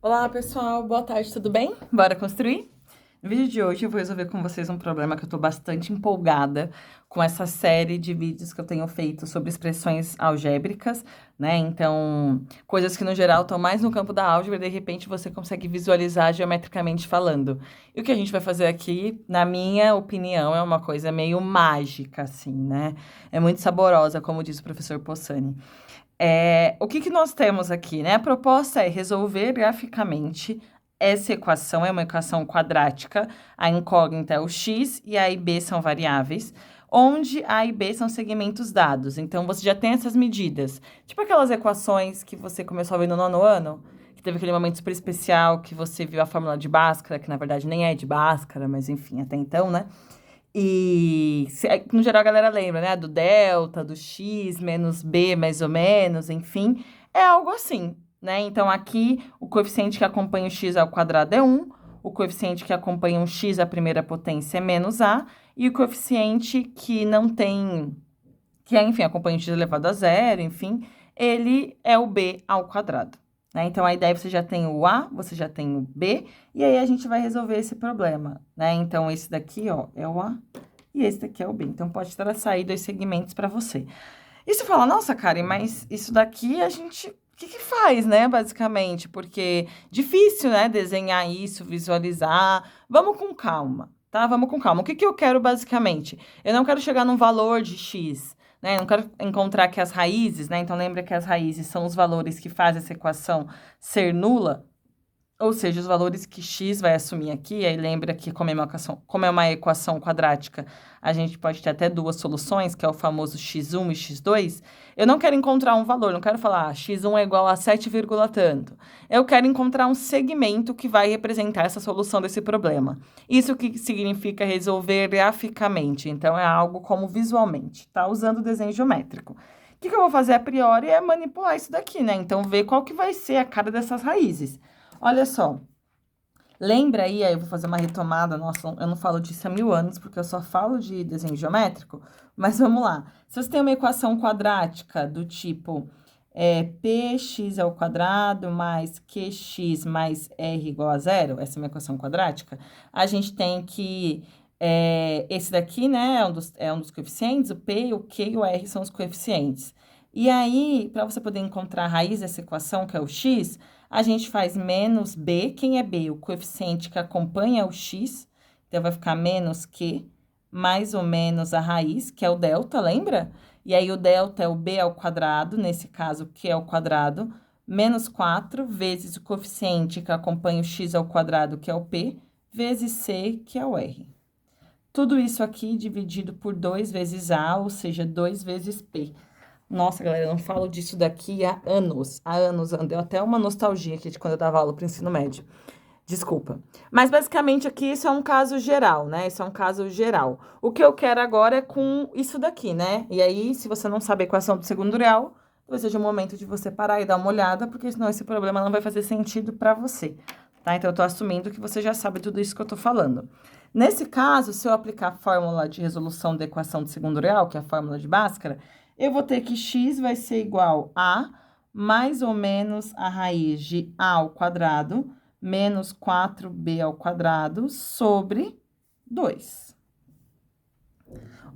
Olá, pessoal. Boa tarde, tudo bem? Bora construir? No vídeo de hoje eu vou resolver com vocês um problema que eu tô bastante empolgada com essa série de vídeos que eu tenho feito sobre expressões algébricas, né? Então, coisas que no geral estão mais no campo da álgebra e de repente você consegue visualizar geometricamente falando. E o que a gente vai fazer aqui, na minha opinião, é uma coisa meio mágica, assim, né? É muito saborosa, como diz o professor Possani. O que nós temos aqui, né? A proposta é resolver graficamente essa equação, é uma equação quadrática, a incógnita é o x e a e b são variáveis, onde a e b são segmentos dados. Então, você já tem essas medidas. Tipo aquelas equações que você começou a ver no nono ano, que teve aquele momento super especial que você viu a fórmula de Bhaskara, que na verdade nem é de Bhaskara, mas enfim, até então, né? No geral, a galera lembra, né? Do delta, do x menos b, mais ou menos, enfim. É algo assim, né? Então, aqui, o coeficiente que acompanha o x ao quadrado é 1, o coeficiente que acompanha o x à primeira potência é menos a, e o coeficiente que não tem, que é, enfim, acompanha o x elevado a zero, enfim, ele é o b ao quadrado. Né? Então, a ideia você já tem o a, você já tem o b, e aí a gente vai resolver esse problema, né? Então, esse daqui, ó, é o a, e esse daqui é o b. Então, pode traçar aí dois segmentos para você. E você fala, nossa, Karen, mas isso daqui a gente... O que faz, né, basicamente? Porque difícil, né, desenhar isso, visualizar. Vamos com calma, tá? Vamos com calma. O que eu quero, basicamente? Eu não quero chegar num valor de x, né? Eu não quero encontrar aqui as raízes, né? Então, lembra que as raízes são os valores que fazem essa equação ser nula? Ou seja, os valores que x vai assumir aqui, aí lembra que como é uma equação quadrática, a gente pode ter até duas soluções, que é o famoso x1 e x2. Eu não quero encontrar um valor, não quero falar x1 é igual a 7, tanto. Eu quero encontrar um segmento que vai representar essa solução desse problema. Isso que significa resolver graficamente, então é algo como visualmente, tá? Usando o desenho geométrico. O que eu vou fazer a priori é manipular isso daqui, né? Então, ver qual que vai ser a cara dessas raízes. Olha só, lembra aí eu vou fazer uma retomada, nossa, eu não falo disso há 1000 anos, porque eu só falo de desenho geométrico, mas vamos lá. Se você tem uma equação quadrática do tipo px ao quadrado mais qx mais r igual a zero, essa é uma equação quadrática, a gente tem que, esse daqui, né, é um dos coeficientes, o p, o q e o r são os coeficientes. E aí, para você poder encontrar a raiz dessa equação, que é o x, a gente faz menos b. Quem é b? O coeficiente que acompanha o x. Então, vai ficar menos q, mais ou menos a raiz, que é o delta, lembra? E aí, o delta é o b ao quadrado, nesse caso, q ao quadrado, menos 4, vezes o coeficiente que acompanha o x ao quadrado, que é o p, vezes c, que é o r. Tudo isso aqui dividido por 2 vezes a, ou seja, 2 vezes p. Nossa, galera, eu não falo disso daqui há anos. Há anos, deu até uma nostalgia aqui de quando eu dava aula para o ensino médio. Desculpa. Mas, basicamente, aqui isso é um caso geral, né? Isso é um caso geral. O que eu quero agora é com isso daqui, né? E aí, se você não sabe a equação do segundo grau, talvez seja o momento de você parar e dar uma olhada, porque senão esse problema não vai fazer sentido para você, tá? Então, eu tô assumindo que você já sabe tudo isso que eu tô falando. Nesse caso, se eu aplicar a fórmula de resolução da equação do segundo grau, que é a fórmula de Bhaskara, eu vou ter que x vai ser igual a mais ou menos a raiz de a ao quadrado menos 4b ao quadrado sobre 2.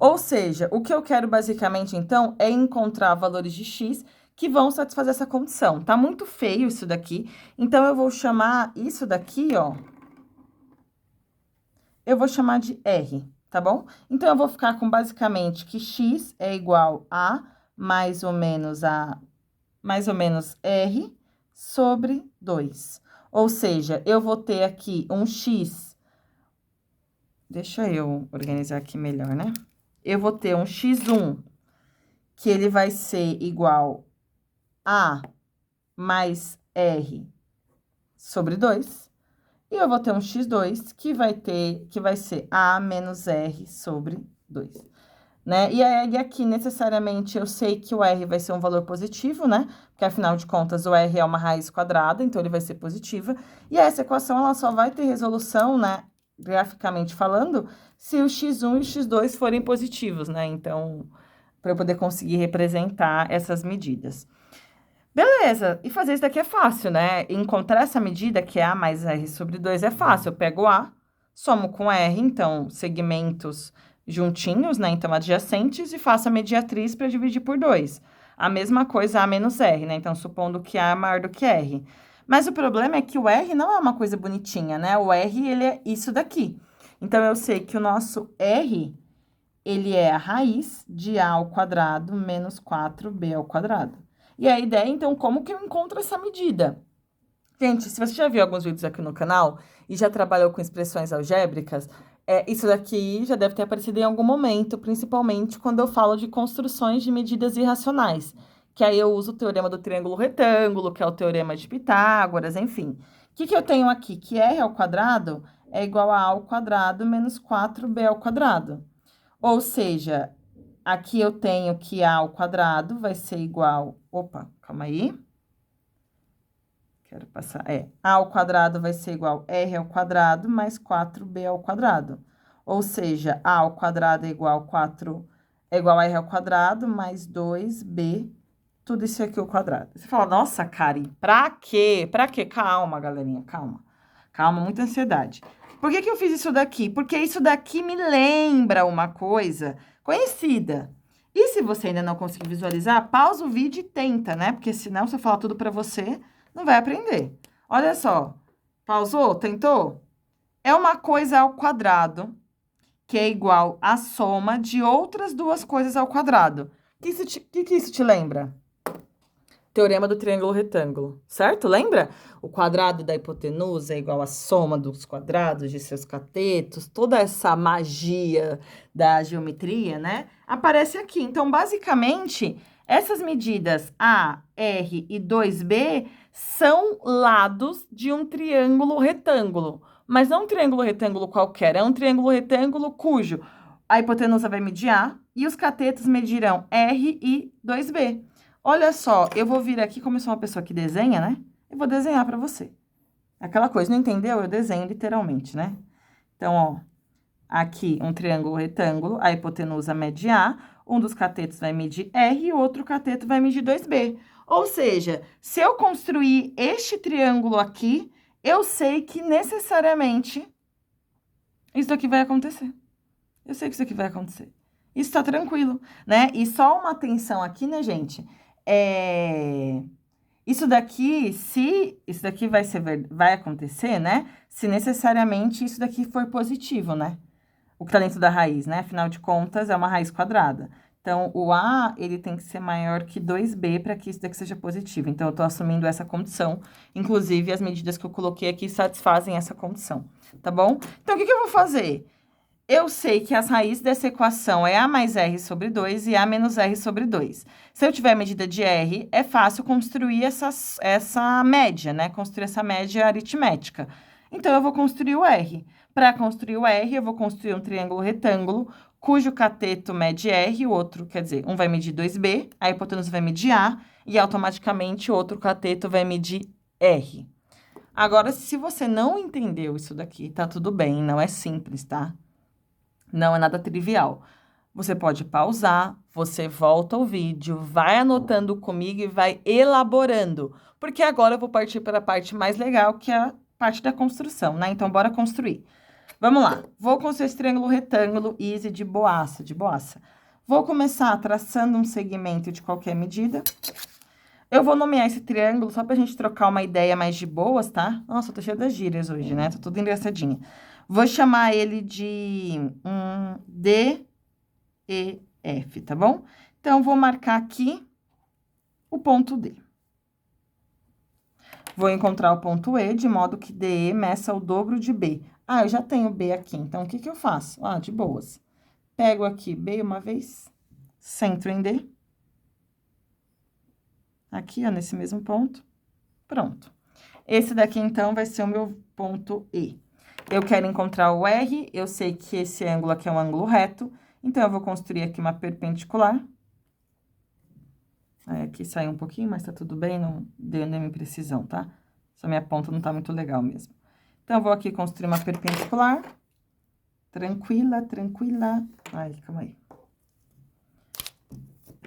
Ou seja, o que eu quero basicamente, então, é encontrar valores de x que vão satisfazer essa condição. Tá muito feio isso daqui, então eu vou chamar isso daqui, ó, eu vou chamar de R, tá bom? Então, eu vou ficar com basicamente que x é igual a mais ou menos R sobre 2. Ou seja, eu vou ter aqui um x, deixa eu organizar aqui melhor, né? Eu vou ter um x1, que ele vai ser igual a mais R sobre 2. E eu vou ter um x2, que vai ser a menos R sobre 2. Né? E aí, aqui, necessariamente, eu sei que o R vai ser um valor positivo, né? Porque, afinal de contas, o R é uma raiz quadrada, então ele vai ser positiva. E essa equação, ela só vai ter resolução, né? Graficamente falando, se o x1 e o x2 forem positivos, né? Então, para eu poder conseguir representar essas medidas. Beleza, e fazer isso daqui é fácil, né? Encontrar essa medida, que é A mais R sobre 2, é fácil. Eu pego A, somo com R, então, segmentos juntinhos, né? Então, adjacentes, e faço a mediatriz para dividir por 2. A mesma coisa A menos R, né? Então, supondo que A é maior do que R. Mas o problema é que o R não é uma coisa bonitinha, né? O R, ele é isso daqui. Então, eu sei que o nosso R, ele é a raiz de A ao quadrado menos 4B ao quadrado. E a ideia, então, como que eu encontro essa medida? Gente, se você já viu alguns vídeos aqui no canal e já trabalhou com expressões algébricas, isso daqui já deve ter aparecido em algum momento, principalmente quando eu falo de construções de medidas irracionais, que aí eu uso o teorema do triângulo retângulo, que é o teorema de Pitágoras, enfim. O que eu tenho aqui? Que R ao quadrado é igual a ao quadrado menos 4B ao quadrado. Ou seja, aqui eu tenho que A ao quadrado vai ser igual... Opa, calma aí. Quero passar... A ao quadrado vai ser igual a R ao quadrado mais 4B ao quadrado. Ou seja, A ao quadrado é igual a 4... É igual a R ao quadrado mais 2B, tudo isso aqui ao quadrado. Você fala, nossa, Kari, pra quê? Pra quê? Calma, galerinha, calma. Calma, muita ansiedade. Por que eu fiz isso daqui? Porque isso daqui me lembra uma coisa conhecida. E se você ainda não conseguir visualizar, pausa o vídeo e tenta, né? Porque senão, se eu falar tudo pra você, não vai aprender. Olha só. Pausou? Tentou? É uma coisa ao quadrado, que é igual à soma de outras duas coisas ao quadrado. O que isso te lembra? Teorema do triângulo retângulo, certo? Lembra? O quadrado da hipotenusa é igual à soma dos quadrados de seus catetos, toda essa magia da geometria, né? Aparece aqui. Então, basicamente, essas medidas A, R e 2B são lados de um triângulo retângulo. Mas não um triângulo retângulo qualquer, é um triângulo retângulo cujo a hipotenusa vai medir A e os catetos medirão R e 2B. Olha só, eu vou vir aqui, como eu sou uma pessoa que desenha, né? Eu vou desenhar para você. Aquela coisa, não entendeu? Eu desenho literalmente, né? Então, ó, aqui um triângulo retângulo, a hipotenusa mede A, um dos catetos vai medir R e o outro cateto vai medir 2B. Ou seja, se eu construir este triângulo aqui, eu sei que necessariamente isso aqui vai acontecer. Eu sei que isso aqui vai acontecer. Isso tá tranquilo, né? E só uma atenção aqui, né, gente? Isso daqui, se isso daqui vai acontecer, né? Se necessariamente isso daqui for positivo, né? O que tá dentro da raiz, né? Afinal de contas, é uma raiz quadrada. Então, o A, ele tem que ser maior que 2B para que isso daqui seja positivo. Então, eu tô assumindo essa condição. Inclusive, as medidas que eu coloquei aqui satisfazem essa condição, tá bom? Então, o que eu vou fazer? Eu sei que as raízes dessa equação é A mais R sobre 2 e A menos R sobre 2. Se eu tiver a medida de R, é fácil construir essa média, né? Construir essa média aritmética. Então, eu vou construir o R. Para construir o R, eu vou construir um triângulo retângulo, cujo cateto mede R, o outro, quer dizer, um vai medir 2B, a hipotenusa vai medir A, e automaticamente o outro cateto vai medir R. Agora, se você não entendeu isso daqui, tá tudo bem, não é simples, tá? Não é nada trivial. Você pode pausar, você volta ao vídeo, vai anotando comigo e vai elaborando. Porque agora eu vou partir para a parte mais legal, que é a parte da construção, né? Então, bora construir. Vamos lá. Vou construir esse triângulo retângulo easy de boaça, de boaça. Vou começar traçando um segmento de qualquer medida. Eu vou nomear esse triângulo só pra gente trocar uma ideia mais de boas, tá? Nossa, eu tô cheia das gírias hoje, né? Tô tudo engraçadinha. Vou chamar ele de D, E, F, tá bom? Então, vou marcar aqui o ponto D. Vou encontrar o ponto E, de modo que DE meça o dobro de B. Ah, eu já tenho B aqui, então o que eu faço? Ah, de boas. Pego aqui B uma vez, centro em D. Aqui, ó, nesse mesmo ponto. Pronto. Esse daqui, então, vai ser o meu ponto E. Eu quero encontrar o R, eu sei que esse ângulo aqui é um ângulo reto, então, eu vou construir aqui uma perpendicular. Aí, aqui saiu um pouquinho, mas tá tudo bem, não deu nenhuma imprecisão, tá? Essa minha ponta não tá muito legal mesmo. Então, eu vou aqui construir uma perpendicular. Tranquila, tranquila. Ai, calma aí.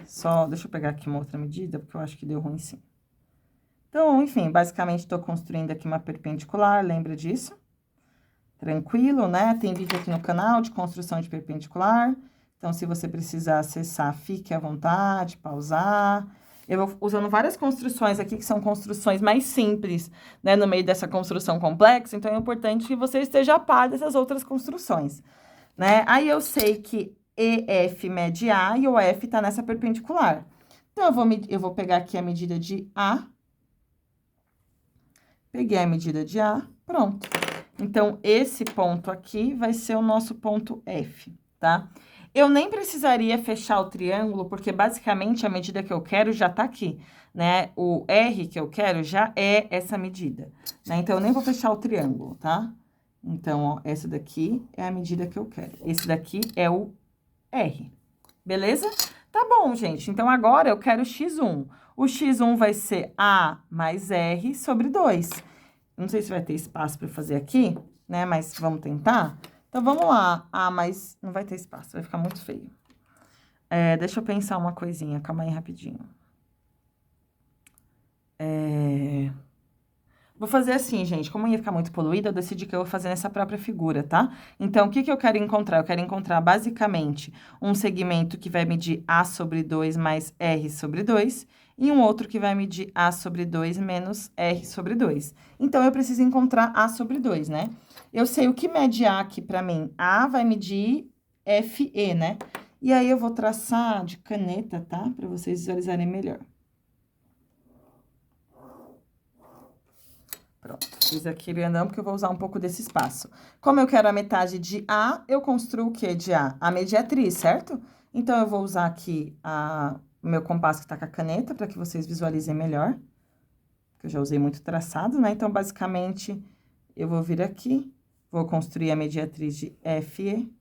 Só, deixa eu pegar aqui uma outra medida, porque eu acho que deu ruim sim. Então, enfim, basicamente estou construindo aqui uma perpendicular, lembra disso? Tranquilo, né? Tem vídeo aqui no canal de construção de perpendicular. Então, se você precisar acessar, fique à vontade, pausar. Eu vou usando várias construções aqui, que são construções mais simples, né? No meio dessa construção complexa. Então, é importante que você esteja a par dessas outras construções, né? Aí, eu sei que EF mede A e o F tá nessa perpendicular. Então, eu vou pegar aqui a medida de A. Peguei a medida de A, pronto. Então, esse ponto aqui vai ser o nosso ponto F, tá? Eu nem precisaria fechar o triângulo, porque basicamente a medida que eu quero já tá aqui, né? O R que eu quero já é essa medida, né? Então, eu nem vou fechar o triângulo, tá? Então, ó, essa daqui é a medida que eu quero. Esse daqui é o R, beleza? Tá bom, gente. Então, agora eu quero x1. O x1 vai ser A mais R sobre 2. Não sei se vai ter espaço para fazer aqui, né? Mas vamos tentar. Então, vamos lá. Ah, mas não vai ter espaço, vai ficar muito feio. Deixa eu pensar uma coisinha, calma aí rapidinho. Vou fazer assim, gente, como ia ficar muito poluída, eu decidi que eu vou fazer nessa própria figura, tá? Então, o que que eu quero encontrar? Eu quero encontrar, basicamente, um segmento que vai medir A sobre 2 mais R sobre 2 e um outro que vai medir A sobre 2 menos R sobre 2. Então, eu preciso encontrar A sobre 2, né? Eu sei o que mede A aqui pra mim. A vai medir FE, né? E aí, eu vou traçar de caneta, tá? Pra vocês visualizarem melhor. Pronto, fiz aqui grandão porque eu vou usar um pouco desse espaço. Como eu quero a metade de A, eu construo o quê de A? A mediatriz, certo? Então, eu vou usar aqui o meu compasso que tá com a caneta para que vocês visualizem melhor. Que eu já usei muito traçado, né? Então, basicamente, eu vou vir aqui, vou construir a mediatriz de FE.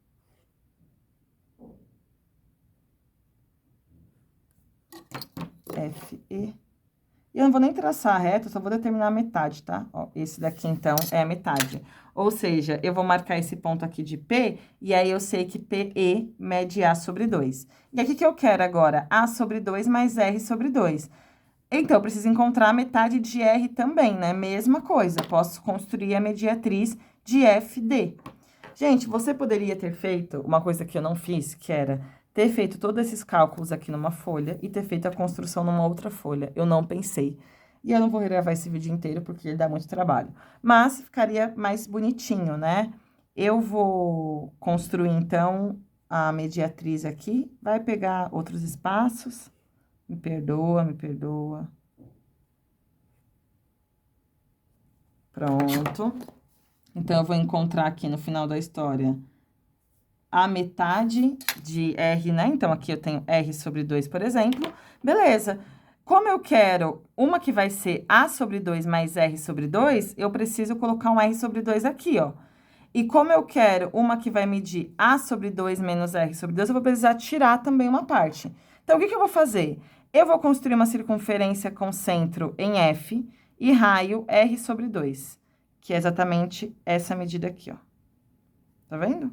FE. E eu não vou nem traçar a reta, só vou determinar a metade, tá? Ó, esse daqui, então, é a metade. Ou seja, eu vou marcar esse ponto aqui de P, e aí eu sei que PE mede A sobre 2. E aqui que eu quero agora? A sobre 2 mais R sobre 2. Então, eu preciso encontrar a metade de R também, né? Mesma coisa, posso construir a mediatriz de FD. Gente, você poderia ter feito uma coisa que eu não fiz, que era ter feito todos esses cálculos aqui numa folha e ter feito a construção numa outra folha. Eu não pensei. E eu não vou gravar esse vídeo inteiro porque ele dá muito trabalho. Mas ficaria mais bonitinho, né? Eu vou construir, então, a mediatriz aqui. Vai pegar outros espaços. Me perdoa, me perdoa. Pronto. Então, eu vou encontrar aqui no final da história a metade de R, né? Então, aqui eu tenho R sobre 2, por exemplo. Beleza. Como eu quero uma que vai ser A sobre 2 mais R sobre 2, eu preciso colocar um R sobre 2 aqui, ó. E como eu quero uma que vai medir A sobre 2 menos R sobre 2, eu vou precisar tirar também uma parte. Então, o que que eu vou fazer? Eu vou construir uma circunferência com centro em F e raio R sobre 2, que é exatamente essa medida aqui, ó. Tá vendo?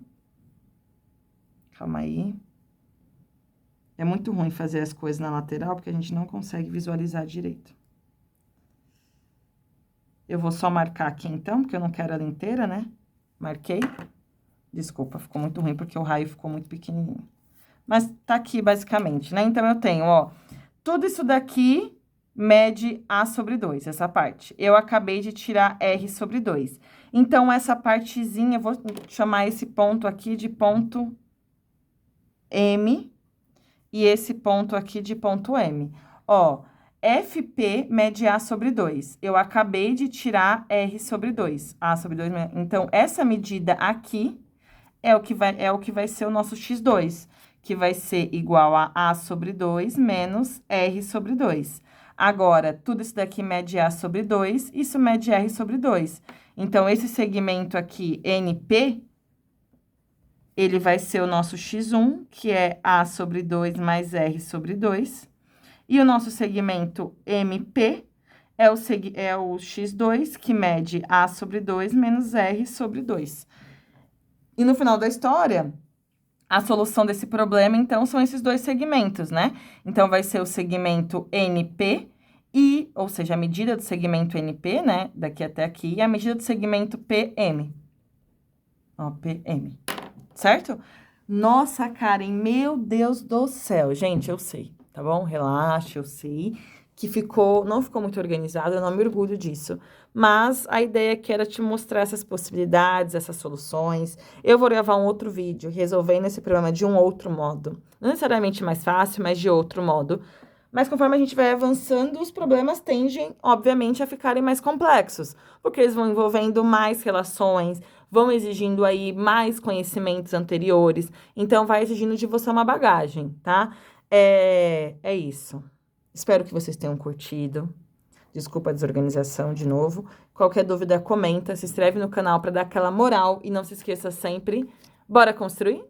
Calma aí. É muito ruim fazer as coisas na lateral, porque a gente não consegue visualizar direito. Eu vou só marcar aqui, então, porque eu não quero ela inteira, né? Marquei. Desculpa, ficou muito ruim, porque o raio ficou muito pequenininho. Mas tá aqui, basicamente, né? Então, eu tenho, ó, tudo isso daqui mede A sobre 2, essa parte. Eu acabei de tirar R sobre 2. Então, essa partezinha, eu vou chamar esse ponto aqui de ponto M, e esse ponto aqui de ponto M. Ó, FP mede A sobre 2. Eu acabei de tirar R sobre 2. A sobre 2. Então, essa medida aqui é o que vai ser o nosso x2, que vai ser igual a A sobre 2 menos R sobre 2. Agora, tudo isso daqui mede A sobre 2, isso mede R sobre 2. Então, esse segmento aqui, NP, ele vai ser o nosso x1, que é A sobre 2 mais R sobre 2. E o nosso segmento MP é o x2, que mede A sobre 2 menos R sobre 2. E no final da história, a solução desse problema, então, são esses dois segmentos, né? Então, vai ser o segmento NP I, ou seja, a medida do segmento NP, né, daqui até aqui, e a medida do segmento PM. Ó, PM, certo? Nossa, Karen, meu Deus do céu. Gente, eu sei, tá bom? Relaxa, eu sei que não ficou muito organizado, eu não me orgulho disso. Mas a ideia aqui era te mostrar essas possibilidades, essas soluções. Eu vou gravar um outro vídeo resolvendo esse problema de um outro modo. Não necessariamente mais fácil, mas de outro modo. Mas conforme a gente vai avançando, os problemas tendem, obviamente, a ficarem mais complexos, porque eles vão envolvendo mais relações, vão exigindo aí mais conhecimentos anteriores, então vai exigindo de você uma bagagem, tá? É isso. Espero que vocês tenham curtido. Desculpa a desorganização de novo. Qualquer dúvida, comenta, se inscreve no canal para dar aquela moral e não se esqueça sempre, bora construir?